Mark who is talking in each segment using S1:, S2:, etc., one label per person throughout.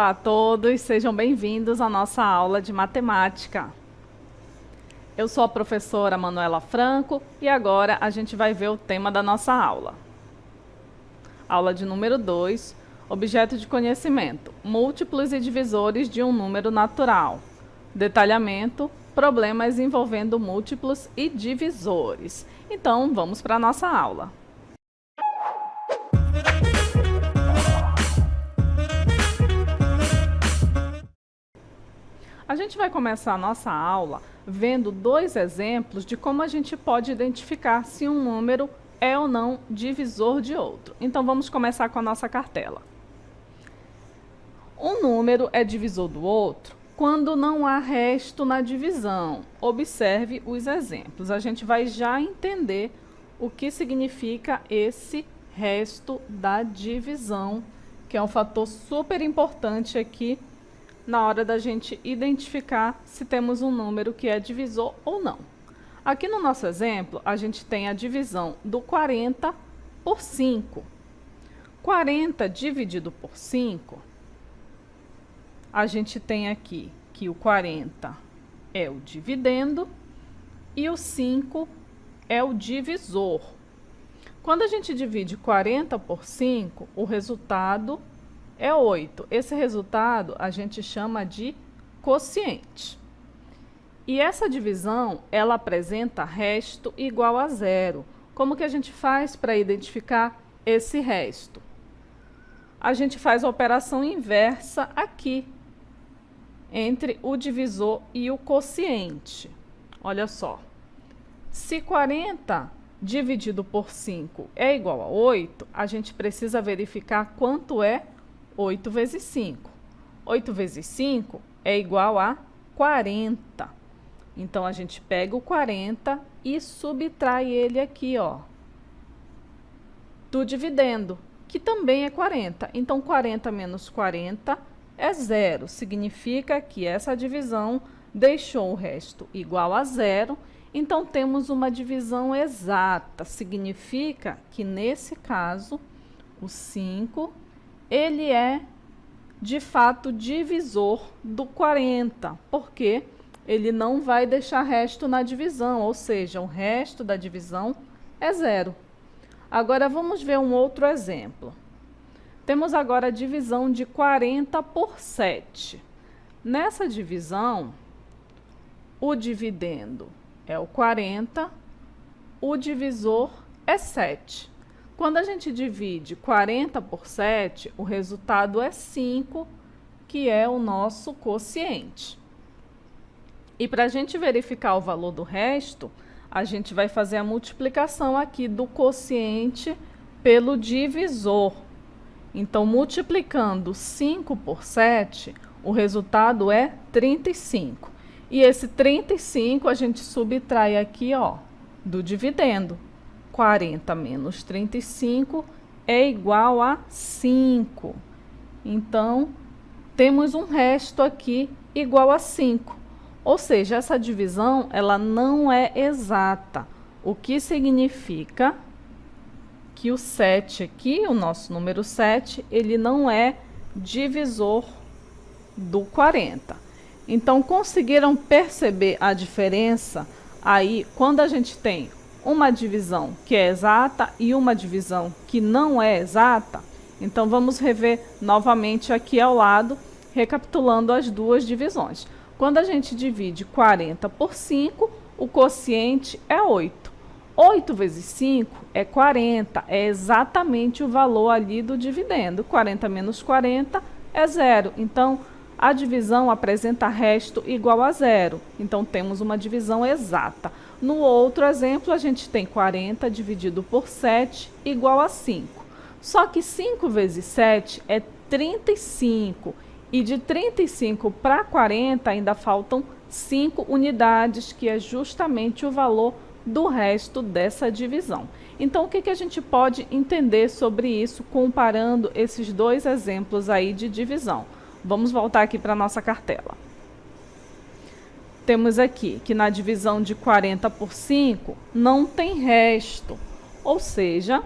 S1: Olá a todos, sejam bem-vindos à nossa aula de matemática. Eu sou a professora Manuela Franco e agora a gente vai ver o tema da nossa aula. Aula de número 2, objeto de conhecimento, múltiplos e divisores de um número natural. Detalhamento, problemas envolvendo múltiplos e divisores. Então, vamos para a nossa aula. A gente vai começar a nossa aula vendo dois exemplos de como a gente pode identificar se um número é ou não divisor de outro. Então, vamos começar com a nossa cartela. Um número é divisor do outro quando não há resto na divisão. Observe os exemplos. A gente vai já entender o que significa esse resto da divisão, que é um fator super importante aqui na hora da gente identificar se temos um número que é divisor ou não. Aqui no nosso exemplo, a gente tem a divisão do 40 por 5. 40 dividido por 5, a gente tem aqui que o 40 é o dividendo e o 5 é o divisor. Quando a gente divide 40 por 5, o resultado é 8. Esse resultado a gente chama de quociente. E essa divisão, ela apresenta resto igual a zero. Como que a gente faz para identificar esse resto? A gente faz a operação inversa aqui, entre o divisor e o quociente. Olha só. Se 40 dividido por 5 é igual a 8, a gente precisa verificar quanto é 8 vezes 5. 8 vezes 5 é igual a 40. Então, a gente pega o 40 e subtrai ele aqui, ó, do dividendo, que também é 40. Então, 40 menos 40 é zero. Significa que essa divisão deixou o resto igual a zero. Então, temos uma divisão exata. Significa que, nesse caso, o 5... ele é, de fato, divisor do 40, porque ele não vai deixar resto na divisão, ou seja, o resto da divisão é zero. Agora, vamos ver um outro exemplo. Temos agora a divisão de 40 por 7. Nessa divisão, o dividendo é o 40, o divisor é 7. Quando a gente divide 40 por 7, o resultado é 5, que é o nosso quociente. E para a gente verificar o valor do resto, a gente vai fazer a multiplicação aqui do quociente pelo divisor. Então, multiplicando 5 por 7, o resultado é 35. E esse 35 a gente subtrai aqui, ó, do dividendo. 40 menos 35 é igual a 5. Então, temos um resto aqui igual a 5. Ou seja, essa divisão, ela não é exata. O que significa que o 7 aqui, o nosso número 7, ele não é divisor do 40. Então, conseguiram perceber a diferença aí quando a gente tem uma divisão que é exata e uma divisão que não é exata? Então, vamos rever novamente aqui ao lado, recapitulando as duas divisões. Quando a gente divide 40 por 5, o quociente é 8. 8 vezes 5 é 40, é exatamente o valor ali do dividendo. 40 menos 40 é zero. Então, a divisão apresenta resto igual a zero. Então, temos uma divisão exata. No outro exemplo, a gente tem 40 dividido por 7 igual a 5. Só que 5 vezes 7 é 35. E de 35 para 40 ainda faltam 5 unidades, que é justamente o valor do resto dessa divisão. Então, o que a gente pode entender sobre isso comparando esses dois exemplos aí de divisão? Vamos voltar aqui para a nossa cartela. Temos aqui que na divisão de 40 por 5 não tem resto, ou seja,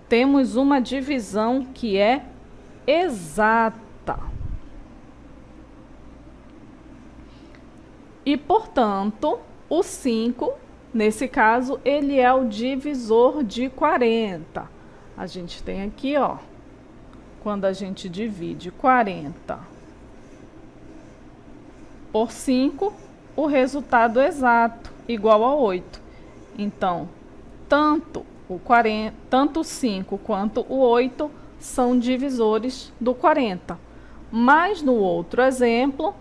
S1: temos uma divisão que é exata. E, portanto, o 5, nesse caso, ele é o divisor de 40. A gente tem aqui, ó, quando a gente divide 40 por 5, o resultado exato, igual a 8. Então, tanto o 5 quanto o 8 são divisores do 40. Mas no outro exemplo,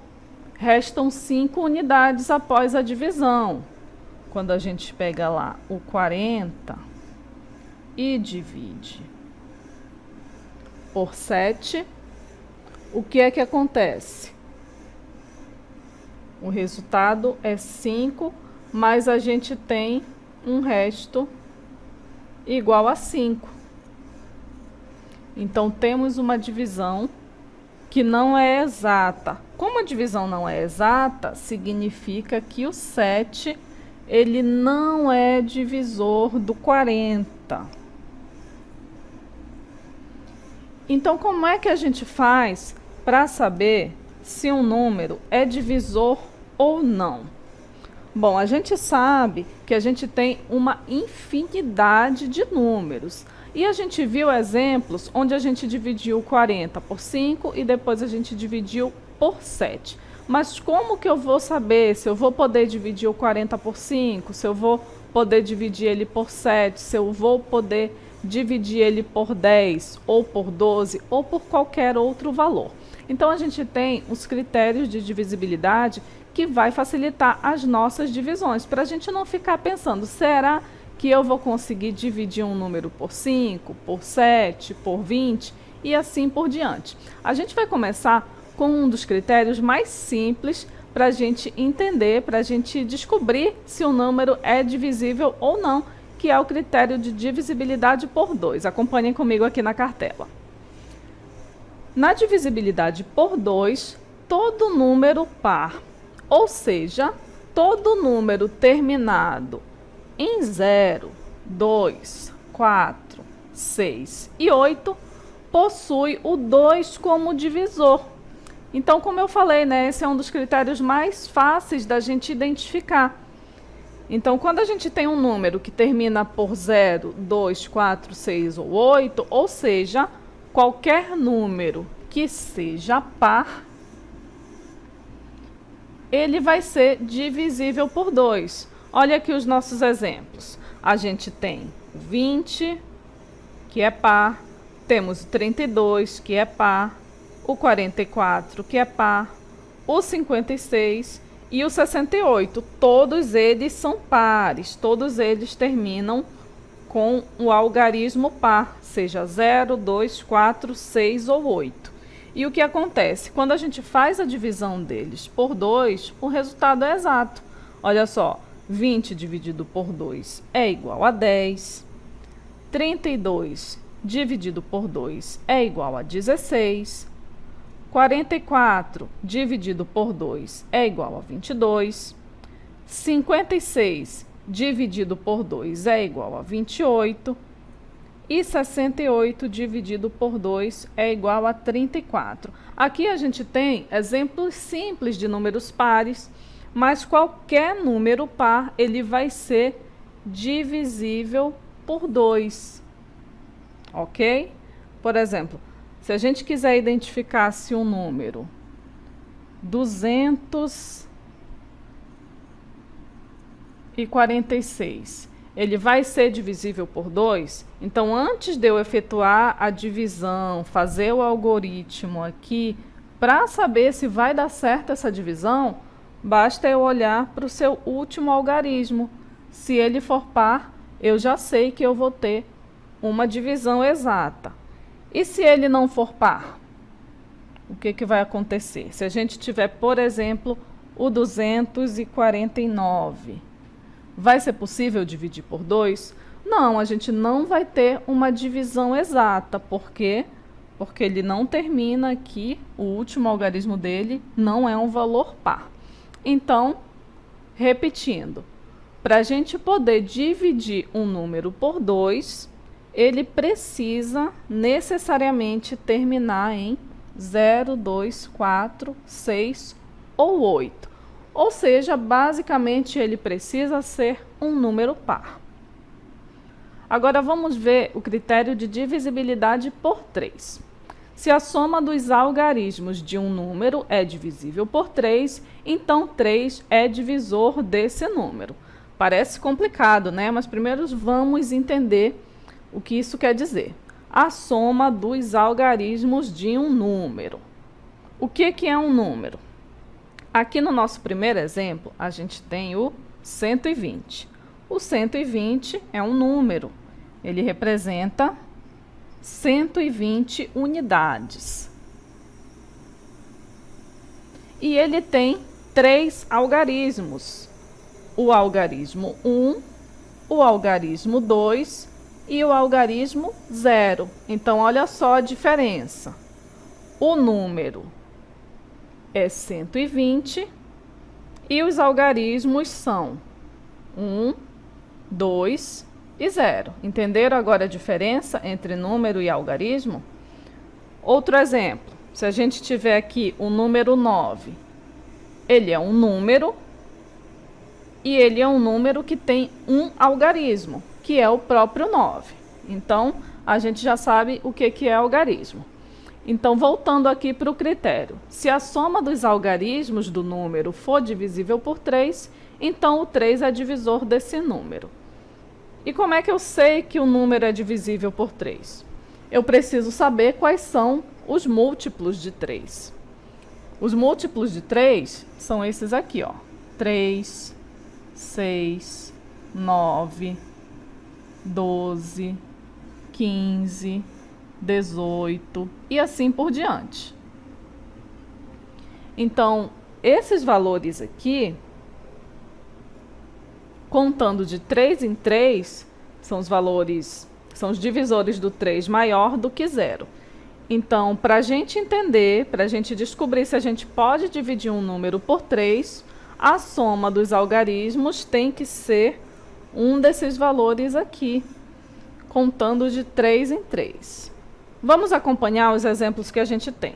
S1: restam 5 unidades após a divisão. Quando a gente pega lá o 40 e divide por 7, o que é que acontece? O resultado é 5, mas a gente tem um resto igual a 5. Então, temos uma divisão que não é exata. Como a divisão não é exata, significa que o 7, ele não é divisor do 40. Então, como é que a gente faz para saber se um número é divisor ou não? Bom, a gente sabe que a gente tem uma infinidade de números. E a gente viu exemplos onde a gente dividiu 40 por 5 e depois a gente dividiu por 7. Mas como que eu vou saber se eu vou poder dividir o 40 por 5, se eu vou poder dividir ele por 7, se eu vou poder dividir ele por 10, ou por 12, ou por qualquer outro valor? Então, a gente tem os critérios de divisibilidade que vai facilitar as nossas divisões, para a gente não ficar pensando, será que eu vou conseguir dividir um número por 5, por 7, por 20 e assim por diante. A gente vai começar com um dos critérios mais simples para a gente entender, para a gente descobrir se o número é divisível ou não, que é o critério de divisibilidade por 2. Acompanhem comigo aqui na cartela. Na divisibilidade por 2, todo número par, ou seja, todo número terminado em 0, 2, 4, 6 e 8 possui o 2 como divisor. Então, como eu falei, né, esse é um dos critérios mais fáceis da gente identificar. Então, quando a gente tem um número que termina por 0, 2, 4, 6 ou 8, ou seja, qualquer número que seja par, ele vai ser divisível por 2. Olha aqui os nossos exemplos. A gente tem o 20, que é par, temos o 32, que é par, o 44, que é par, o 56 e o 68. Todos eles são pares, todos eles terminam com o algarismo par, seja 0, 2, 4, 6 ou 8. E o que acontece? Quando a gente faz a divisão deles por 2, o resultado é exato. Olha só, 20 dividido por 2 é igual a 10. 32 dividido por 2 é igual a 16. 44 dividido por 2 é igual a 22. 56 dividido por 2 é igual a 28. E 68 dividido por 2 é igual a 34. Aqui a gente tem exemplos simples de números pares, mas qualquer número par, ele vai ser divisível por 2. Ok? Por exemplo, se a gente quiser identificar se um número 246 ele vai ser divisível por 2, então antes de eu efetuar a divisão, fazer o algoritmo aqui, para saber se vai dar certo essa divisão, basta eu olhar para o seu último algarismo. Se ele for par, eu já sei que eu vou ter uma divisão exata. E se ele não for par? O que vai acontecer? Se a gente tiver, por exemplo, o 249, vai ser possível dividir por 2? Não, a gente não vai ter uma divisão exata. Por quê? Porque ele não termina aqui, o último algarismo dele não é um valor par. Então, repetindo, para a gente poder dividir um número por 2, ele precisa necessariamente terminar em 0, 2, 4, 6 ou 8. Ou seja, basicamente ele precisa ser um número par. Agora vamos ver o critério de divisibilidade por 3. Se a soma dos algarismos de um número é divisível por 3, então 3 é divisor desse número. Parece complicado, né? Mas primeiro vamos entender o que isso quer dizer. A soma dos algarismos de um número. O que é um número? Aqui no nosso primeiro exemplo, a gente tem o 120. O 120 é um número. Ele representa 120 unidades. E ele tem 3 algarismos. O algarismo 1, o algarismo 2 e o algarismo 0. Então, olha só a diferença. O número é 120 e os algarismos são 1, 2 e 0. Entenderam agora a diferença entre número e algarismo? Outro exemplo, se a gente tiver aqui o número 9, ele é um número e ele é um número que tem um algarismo, que é o próprio 9. Então, a gente já sabe o que é algarismo. Então, voltando aqui para o critério, se a soma dos algarismos do número for divisível por 3, então o 3 é divisor desse número. E como é que eu sei que o número é divisível por 3? Eu preciso saber quais são os múltiplos de 3. Os múltiplos de 3 são esses aqui, ó. 3, 6, 9, 12, 15, 18 e assim por diante. Então, esses valores aqui, contando de 3 em 3, são os valores, são os divisores do 3 maior do que 0. Então, para a gente entender, para a gente descobrir se a gente pode dividir um número por 3, a soma dos algarismos tem que ser um desses valores aqui, contando de 3 em 3. Vamos acompanhar os exemplos que a gente tem.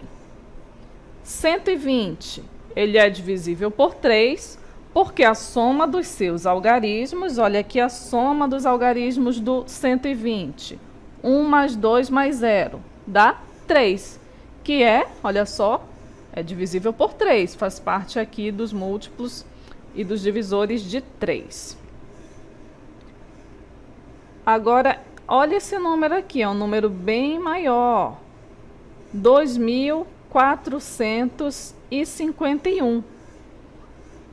S1: 120, ele é divisível por 3, porque a soma dos seus algarismos, olha aqui a soma dos algarismos do 120, 1 mais 2 mais 0, dá 3, que é, olha só, é divisível por 3, faz parte aqui dos múltiplos e dos divisores de 3. Agora, olha esse número aqui, é um número bem maior, 2.451.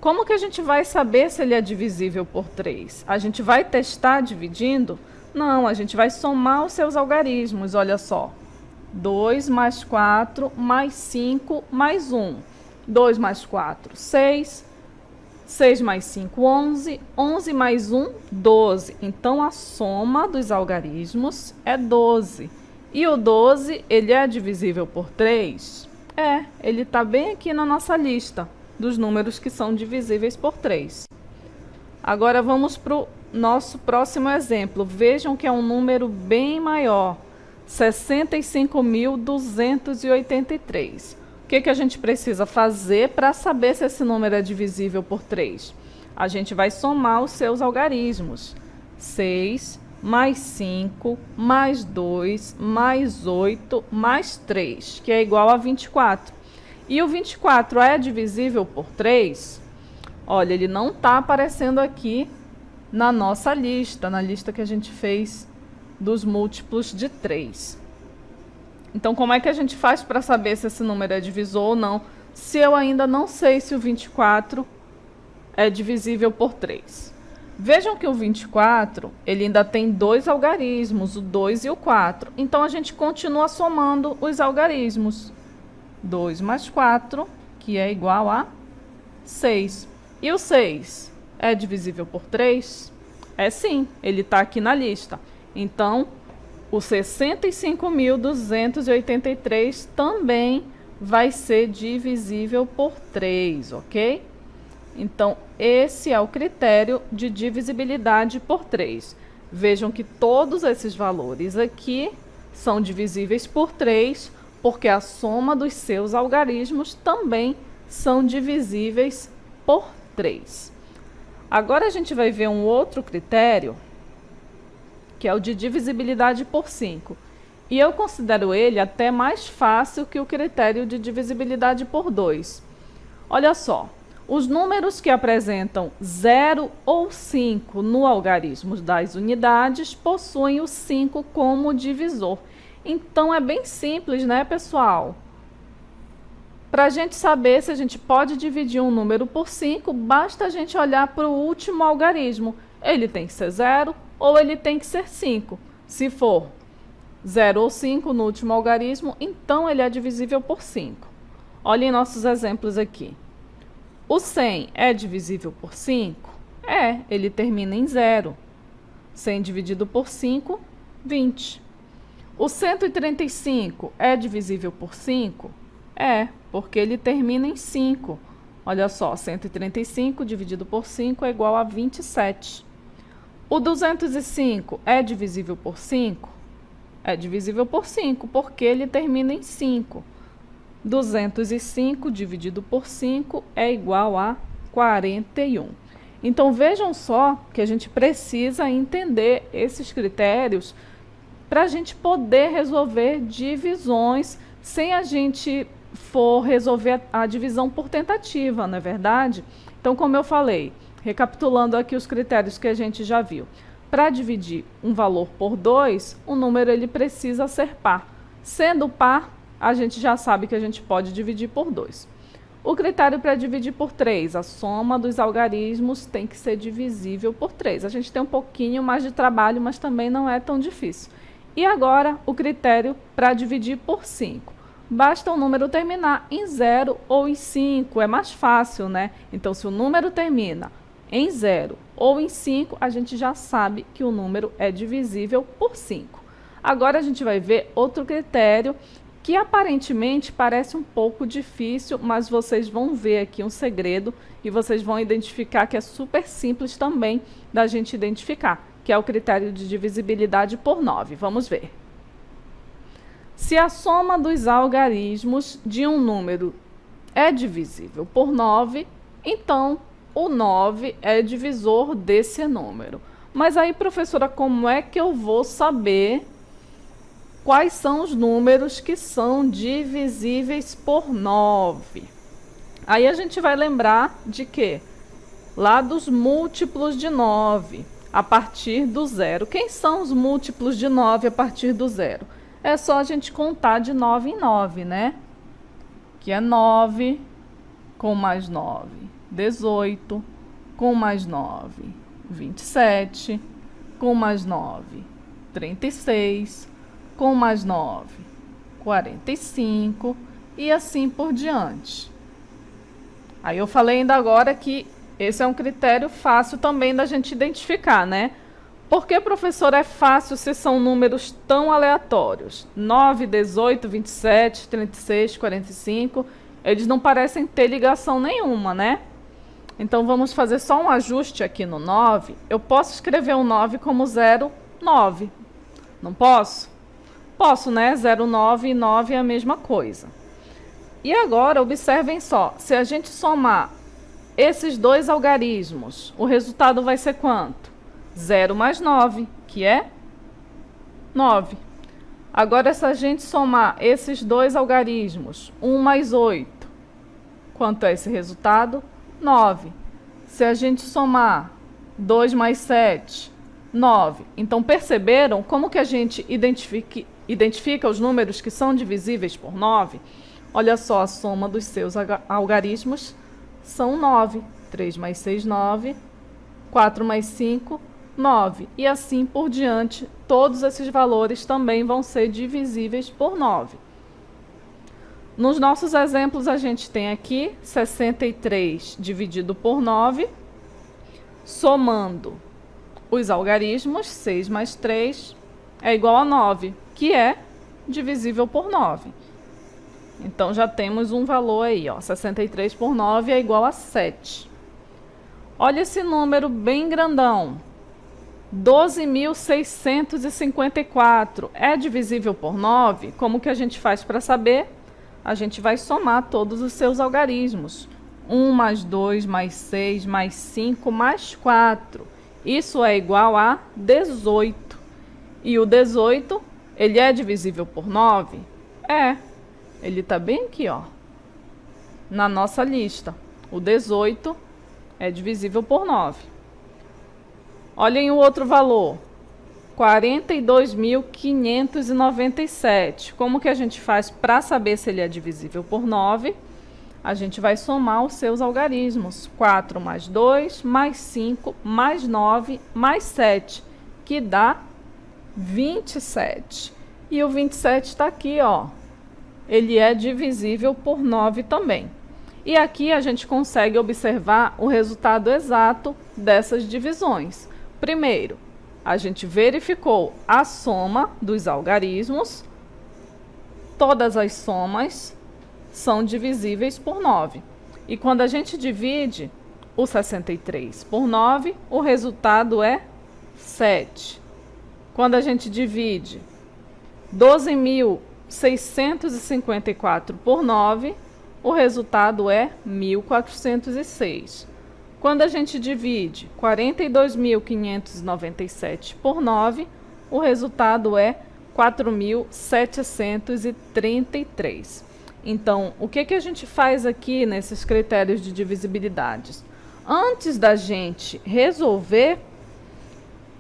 S1: Como que a gente vai saber se ele é divisível por 3? A gente vai testar dividindo? Não, a gente vai somar os seus algarismos, olha só. 2 mais 4 mais 5 mais 1. 2 mais 4, 6. 6 mais 5, 11. 11 mais 1, 12. Então, a soma dos algarismos é 12. E o 12, ele é divisível por 3? É, ele está bem aqui na nossa lista dos números que são divisíveis por 3. Agora, vamos para o nosso próximo exemplo. Vejam que é um número bem maior, 65.283. O que a gente precisa fazer para saber se esse número é divisível por 3? A gente vai somar os seus algarismos. 6 mais 5 mais 2 mais 8 mais 3, que é igual a 24. E o 24 é divisível por 3? Olha, ele não está aparecendo aqui na nossa lista, na lista que a gente fez dos múltiplos de 3. Então, como é que a gente faz para saber se esse número é divisor ou não, se eu ainda não sei se o 24 é divisível por 3? Vejam que o 24, ele ainda tem 2 algarismos, o 2 e o 4. Então, a gente continua somando os algarismos. 2 mais 4, que é igual a 6. E o 6 é divisível por 3? É sim, ele está aqui na lista. Então, o 65.283 também vai ser divisível por 3, ok? Então, esse é o critério de divisibilidade por 3. Vejam que todos esses valores aqui são divisíveis por 3, porque a soma dos seus algarismos também são divisíveis por 3. Agora a gente vai ver um outro critério, que é o de divisibilidade por 5. E eu considero ele até mais fácil que o critério de divisibilidade por 2. Olha só, os números que apresentam 0 ou 5 no algarismo das unidades possuem o 5 como divisor. Então é bem simples, né, pessoal? Para a gente saber se a gente pode dividir um número por 5, basta a gente olhar para o último algarismo. Ele tem que ser 0 ou ele tem que ser 5. Se for 0 ou 5 no último algarismo, então ele é divisível por 5. Olhem nossos exemplos aqui. O 100 é divisível por 5? É, ele termina em 0. 100 dividido por 5, 20. O 135 é divisível por 5? É, porque ele termina em 5. Olha só, 135 dividido por 5 é igual a 27. O 205 é divisível por 5? É divisível por 5, porque ele termina em 5. 205 dividido por 5 é igual a 41. Então, vejam só que a gente precisa entender esses critérios para a gente poder resolver divisões sem a gente for resolver a divisão por tentativa, não é verdade? Então, como eu falei, recapitulando aqui os critérios que a gente já viu. Para dividir um valor por 2, o número ele precisa ser par. Sendo par, a gente já sabe que a gente pode dividir por 2. O critério para dividir por 3, a soma dos algarismos tem que ser divisível por 3. A gente tem um pouquinho mais de trabalho, mas também não é tão difícil. E agora, o critério para dividir por 5. Basta o número terminar em 0 ou em 5, é mais fácil, né? Então, se o número termina em 0 ou em 5, a gente já sabe que o número é divisível por 5. Agora, a gente vai ver outro critério que aparentemente parece um pouco difícil, mas vocês vão ver aqui um segredo e vocês vão identificar que é super simples também da gente identificar, que é o critério de divisibilidade por 9. Vamos ver. Se a soma dos algarismos de um número é divisível por 9, então o 9 é divisor desse número. Mas aí, professora, como é que eu vou saber quais são os números que são divisíveis por 9? Aí a gente vai lembrar de quê? Lá dos múltiplos de 9, a partir do 0. Quem são os múltiplos de 9 a partir do 0? É só a gente contar de 9 em 9, né? Que é 9 com mais 9, 18, com mais 9, 27, com mais 9, 36, com mais 9, 45 e assim por diante. Aí eu falei ainda agora que esse é um critério fácil também da gente identificar, né? Por que, professor, é fácil se são números tão aleatórios? 9, 18, 27, 36, 45, eles não parecem ter ligação nenhuma, né? Então, vamos fazer só um ajuste aqui no 9. Eu posso escrever um 9 como 0, 9. Não posso? Posso, né? 0, 9 e 9 é a mesma coisa. E agora, observem só. Se a gente somar esses dois algarismos, o resultado vai ser quanto? 0 mais 9, que é 9. Agora, se a gente somar esses dois algarismos, 1 mais 8, quanto é esse resultado? 9. Se a gente somar 2 mais 7, 9. Então, perceberam como que a gente identifica os números que são divisíveis por 9? Olha só, a soma dos seus algarismos são 9. 3 mais 6, 9. 4 mais 5, 9. E assim por diante, todos esses valores também vão ser divisíveis por 9. Nos nossos exemplos, a gente tem aqui 63 dividido por 9, somando os algarismos, 6 mais 3 é igual a 9, que é divisível por 9. Então, já temos um valor aí, ó, 63 por 9 é igual a 7. Olha esse número bem grandão, 12.654. É divisível por 9? Como que a gente faz para saber? A gente vai somar todos os seus algarismos. 1 mais 2 mais 6 mais 5 mais 4. Isso é igual a 18. E o 18, ele é divisível por 9? É. Ele está bem aqui, ó, na nossa lista. O 18 é divisível por 9. Olhem o outro valor. 42.597. Como que a gente faz para saber se ele é divisível por 9? A gente vai somar os seus algarismos. 4 mais 2, mais 5, mais 9, mais 7, que dá 27. E o 27 está aqui, ó. Ele é divisível por 9 também. E aqui a gente consegue observar o resultado exato dessas divisões. Primeiro, a gente verificou a soma dos algarismos. Todas as somas são divisíveis por 9. E quando a gente divide o 63 por 9, o resultado é 7. Quando a gente divide 12.654 por 9, o resultado é 1.406. Quando a gente divide 42.597 por 9, o resultado é 4.733. Então, o que a gente faz aqui nesses critérios de divisibilidade? Antes da gente resolver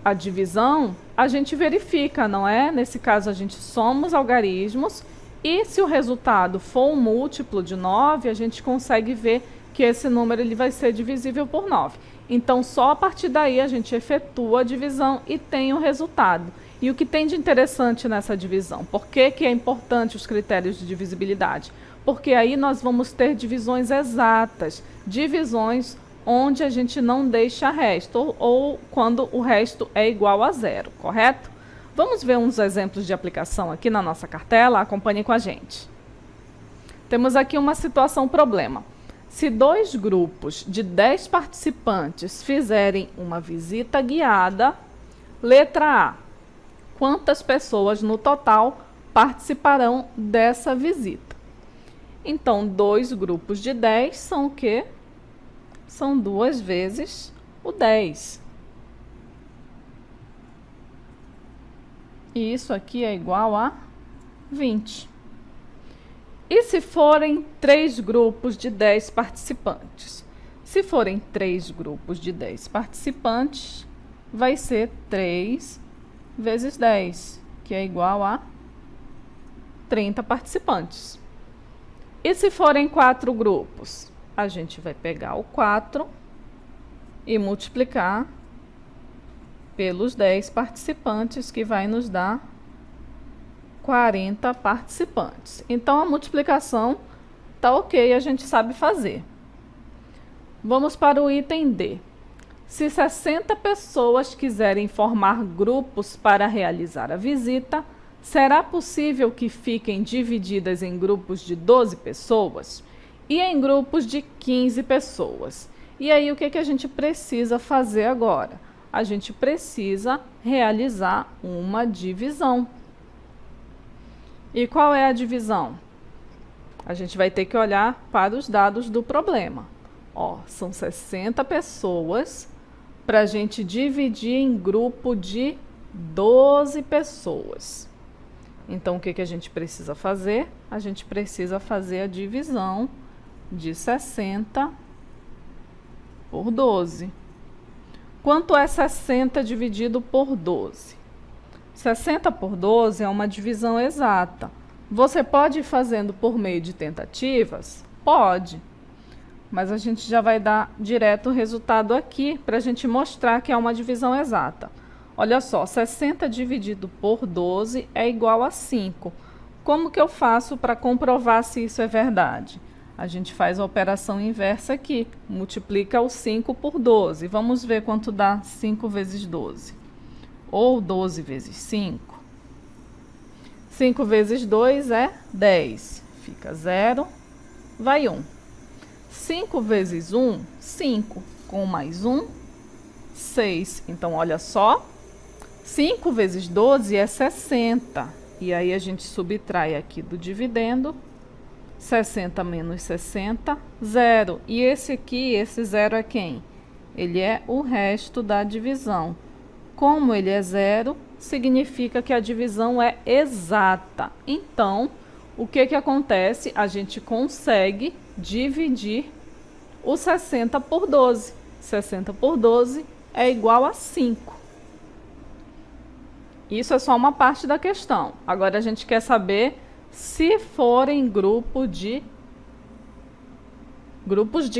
S1: a divisão, a gente verifica, não é? Nesse caso, a gente soma os algarismos e se o resultado for um múltiplo de 9, a gente consegue ver que esse número ele vai ser divisível por 9. Então, só a partir daí a gente efetua a divisão e tem o resultado. E o que tem de interessante nessa divisão? Por que é importante os critérios de divisibilidade? Porque aí nós vamos ter divisões exatas, divisões onde a gente não deixa resto, ou quando o resto é igual a zero, correto? Vamos ver uns exemplos de aplicação aqui na nossa cartela? Acompanhe com a gente. Temos aqui uma situação problema. Se dois grupos de 10 participantes fizerem uma visita guiada, letra A, quantas pessoas no total participarão dessa visita? Então, dois grupos de 10 são o quê? São 2 vezes o 10. E isso aqui é igual a 20. E se forem 3 grupos de 10 participantes? Se forem 3 grupos de 10 participantes, vai ser 3 vezes 10, que é igual a 30 participantes. E se forem 4 grupos? A gente vai pegar o 4 e multiplicar pelos 10 participantes, que vai nos dar 40 participantes. Então, a multiplicação está ok, a gente sabe fazer. Vamos para o item D. Se 60 pessoas quiserem formar grupos para realizar a visita, será possível que fiquem divididas em grupos de 12 pessoas e em grupos de 15 pessoas. E aí, o que a gente precisa fazer agora? A gente precisa realizar uma divisão. E qual é a divisão? A gente vai ter que olhar para os dados do problema. Ó, são 60 pessoas para a gente dividir em grupo de 12 pessoas. Então, o que a gente precisa fazer? A gente precisa fazer a divisão de 60 por 12. Quanto é 60 dividido por 12? 60 por 12 é uma divisão exata. Você pode ir fazendo por meio de tentativas? Pode. Mas a gente já vai dar direto o resultado aqui para a gente mostrar que é uma divisão exata. Olha só, 60 dividido por 12 é igual a 5. Como que eu faço para comprovar se isso é verdade? A gente faz a operação inversa aqui. Multiplica o 5 por 12. Vamos ver quanto dá 5 vezes 12. Ou 12 vezes 5. 5 vezes 2 é 10. Fica 0, vai 1. 5 vezes 1, 5. Com mais 1, 6. Então, olha só. 5 vezes 12 é 60. E aí, a gente subtrai aqui do dividendo 60 menos 60, 0. E esse aqui, esse 0 é quem? Ele é o resto da divisão. Como ele é 0, significa que a divisão é exata. Então, o que que acontece? A gente consegue dividir o 60 por 12. 60 por 12 é igual a 5. Isso é só uma parte da questão. Agora a gente quer saber se forem grupos de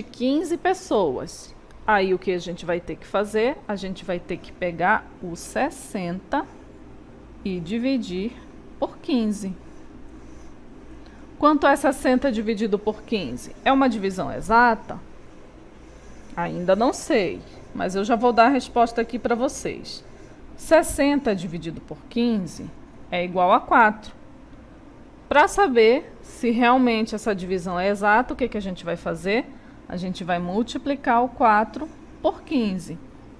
S1: 15 pessoas. Aí o que a gente vai ter que fazer? A gente vai ter que pegar o 60 e dividir por 15. Quanto é 60 dividido por 15? É uma divisão exata? Ainda não sei, mas eu já vou dar a resposta aqui para vocês. 60 dividido por 15 é igual a 4. Para saber se realmente essa divisão é exata, o que que a gente vai fazer? A gente vai multiplicar o 4 por 15.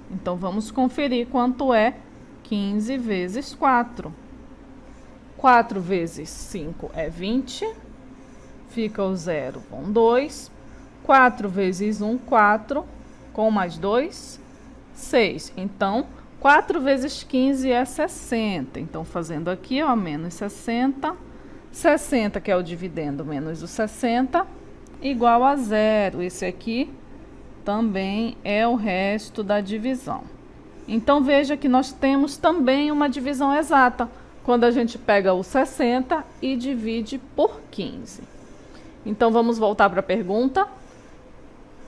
S1: Então, vamos conferir quanto é 15 vezes 4. 4 vezes 5 é 20. Fica o 0 com 2. 4 vezes 1, 4. Com mais 2, 6. Então, 4 vezes 15 é 60. Então, fazendo aqui, ó, menos 60. 60, que é o dividendo, menos o 60, igual a 0. Esse aqui também é o resto da divisão. Então, veja que nós temos também uma divisão exata, quando a gente pega o 60 e divide por 15. Então, vamos voltar para a pergunta.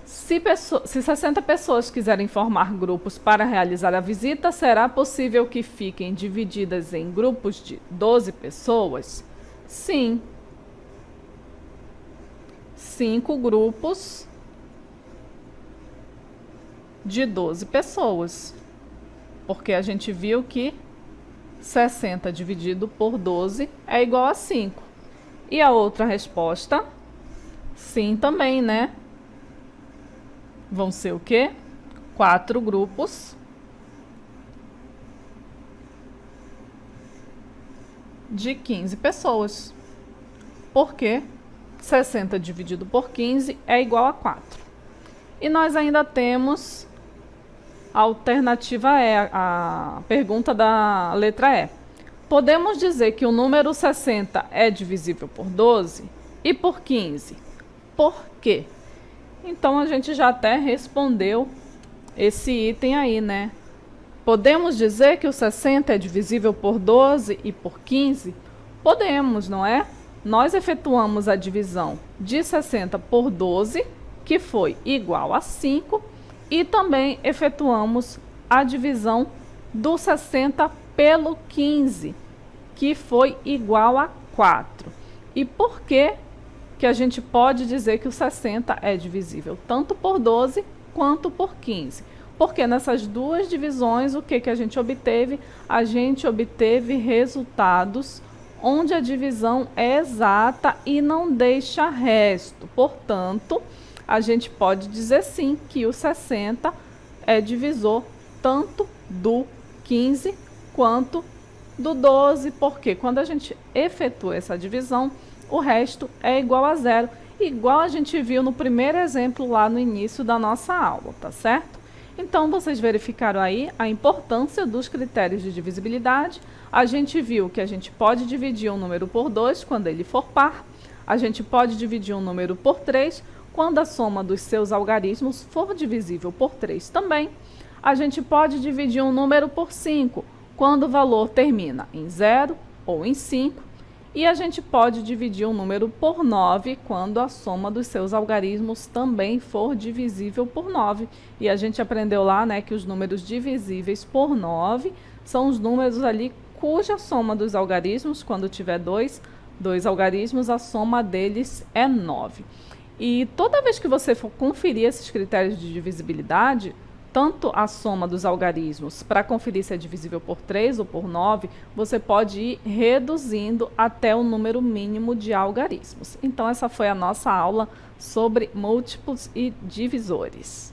S1: Se 60 pessoas quiserem formar grupos para realizar a visita, será possível que fiquem divididas em grupos de 12 pessoas? Sim. 5 grupos de 12 pessoas. Porque a gente viu que 60 dividido por 12 é igual a 5. E a outra resposta? Sim também, né? Vão ser o quê? 4 grupos de 15 pessoas. Porque 60 dividido por 15 é igual a 4. E nós ainda temos a alternativa E, a pergunta da letra E. Podemos dizer que o número 60 é divisível por 12 e por 15. Por quê? Então, a gente já até respondeu esse item aí, né? Podemos dizer que o 60 é divisível por 12 e por 15? Podemos, não é? Nós efetuamos a divisão de 60 por 12, que foi igual a 5, e também efetuamos a divisão do 60 pelo 15, que foi igual a 4. E por que que a gente pode dizer que o 60 é divisível tanto por 12 quanto por 15? Porque nessas duas divisões, o que que a gente obteve? A gente obteve resultados onde a divisão é exata e não deixa resto. Portanto, a gente pode dizer sim que o 60 é divisor tanto do 15 quanto do 12, porque quando a gente efetua essa divisão, o resto é igual a 0, igual a gente viu no primeiro exemplo lá no início da nossa aula, tá certo? Então, vocês verificaram aí a importância dos critérios de divisibilidade. A gente viu que a gente pode dividir um número por 2 quando ele for par. A gente pode dividir um número por 3 quando a soma dos seus algarismos for divisível por 3 também. A gente pode dividir um número por 5 quando o valor termina em 0 ou em 5. E a gente pode dividir um número por 9 quando a soma dos seus algarismos também for divisível por 9. E a gente aprendeu lá, né, que os números divisíveis por 9 são os números ali cuja soma dos algarismos, quando tiver dois algarismos, a soma deles é 9. E toda vez que você for conferir esses critérios de divisibilidade, tanto a soma dos algarismos, para conferir se é divisível por 3 ou por 9, você pode ir reduzindo até o número mínimo de algarismos. Então, essa foi a nossa aula sobre múltiplos e divisores.